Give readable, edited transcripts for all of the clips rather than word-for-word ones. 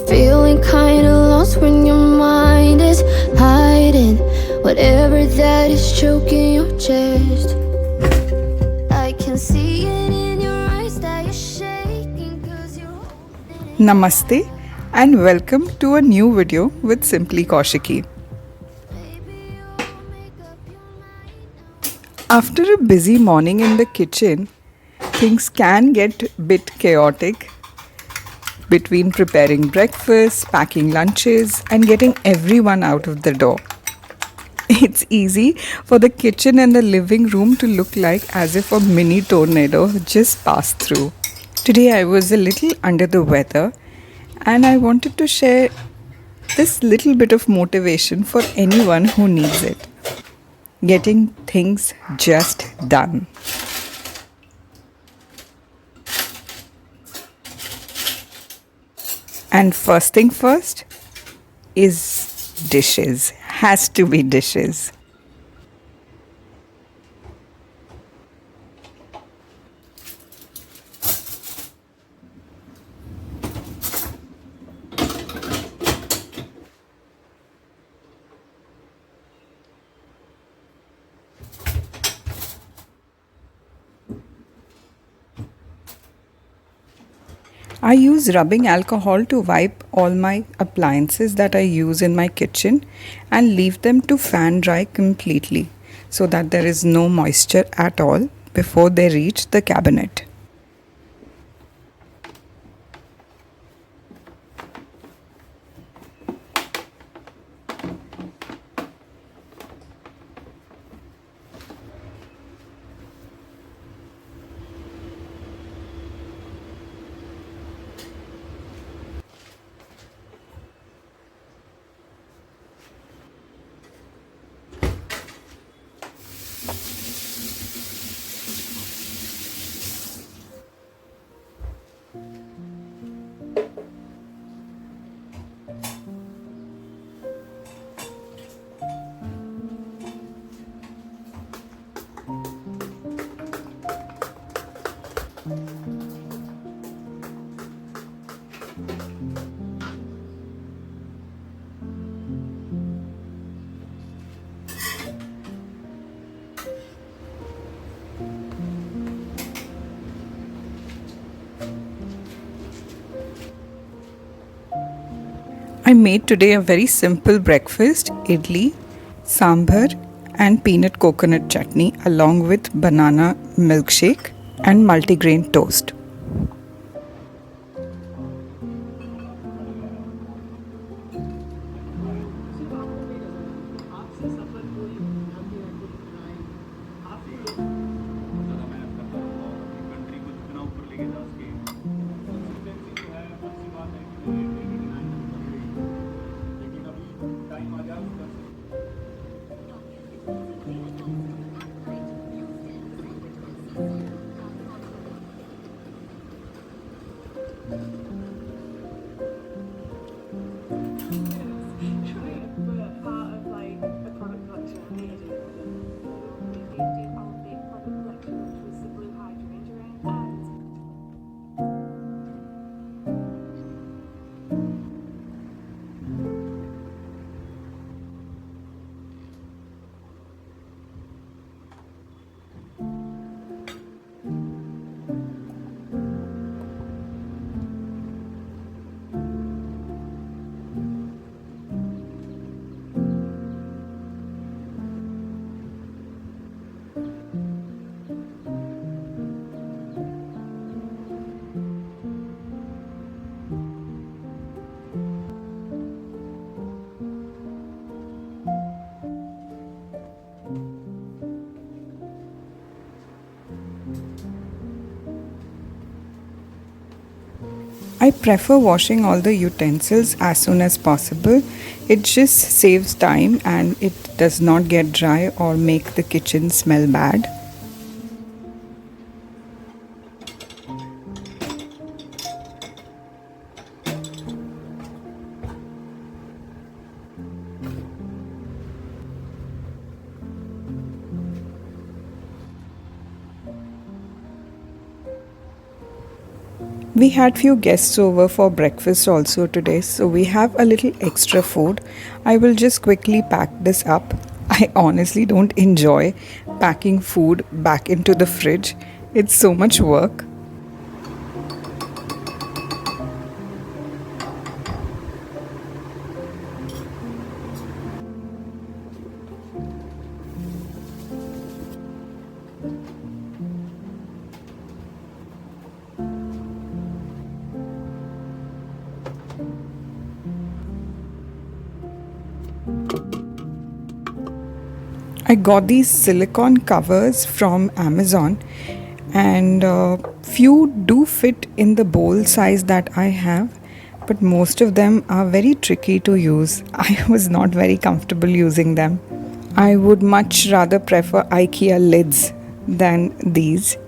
feeling kinda lost when your mind is hiding whatever that is choking your chest. I can see it in your eyes that you're shaking 'cause you're holding it. Namaste and welcome to a new video with Simply Kaushiki. Baby, you'll make up your mind now. After a busy morning in the kitchen, things can get a bit chaotic between preparing breakfast, packing lunches, and getting everyone out of the door. It's easy for the kitchen and the living room to look like as if a mini tornado just passed through. Today I was a little under the weather and I wanted to share this little bit of motivation for anyone who needs it. Getting things just done. And first thing first is dishes. Has to be dishes. I use rubbing alcohol to wipe all my appliances that I use in my kitchen and leave them to fan dry completely so that there is no moisture at all before they reach the cabinet. I made today a very simple breakfast, idli, sambar and peanut coconut chutney along with banana milkshake and multigrain toast. I prefer washing all the utensils as soon as possible. It just saves time and it does not get dry or make the kitchen smell bad. We had few guests over for breakfast also today, so we have a little extra food. I will just quickly pack this up. I honestly don't enjoy packing food back into the fridge. It's so much work. I got these silicone covers from Amazon, and few do fit in the bowl size that I have, but most of them are very tricky to use. I was not very comfortable using them. I would much rather prefer IKEA lids than these.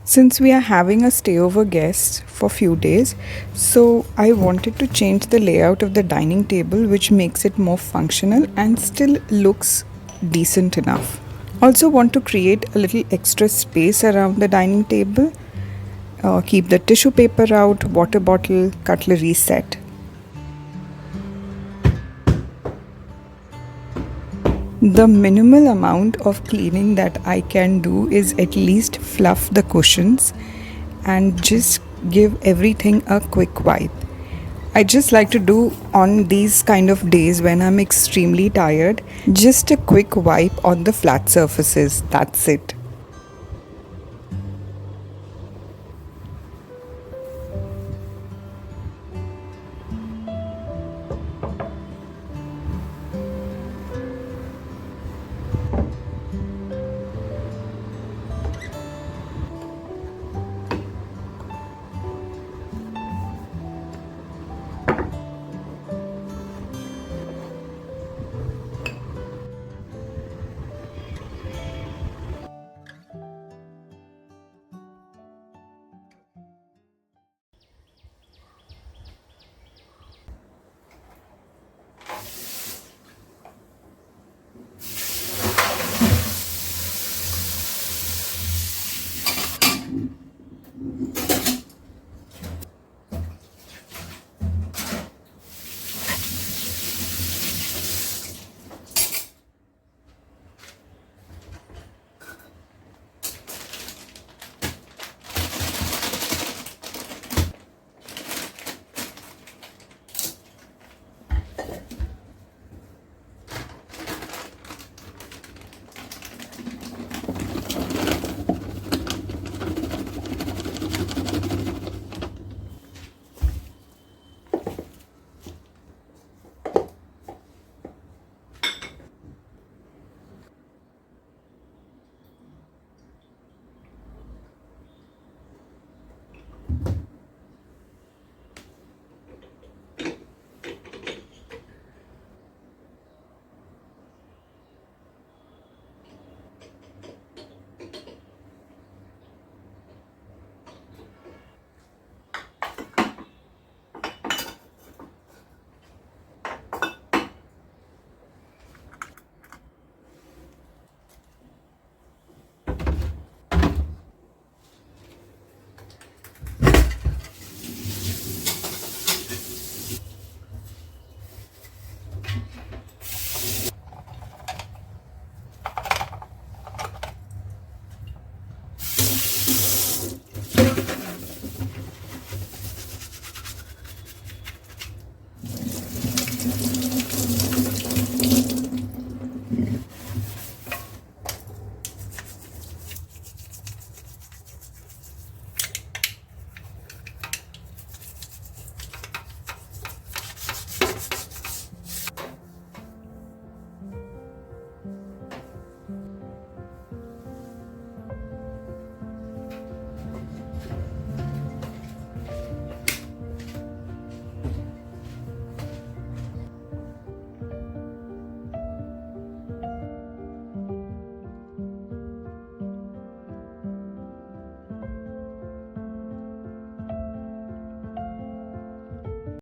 Since we are having a stayover guest for few days, so I wanted to change the layout of the dining table, which makes it more functional and still looks decent enough. Also want to create a little extra space around the dining table. Keep the tissue paper out, water bottle, cutlery set. The minimal amount of cleaning that I can do is at least fluff the cushions and just give everything a quick wipe. I just like to do on these kind of days when I'm extremely tired, just a quick wipe on the flat surfaces. That's it.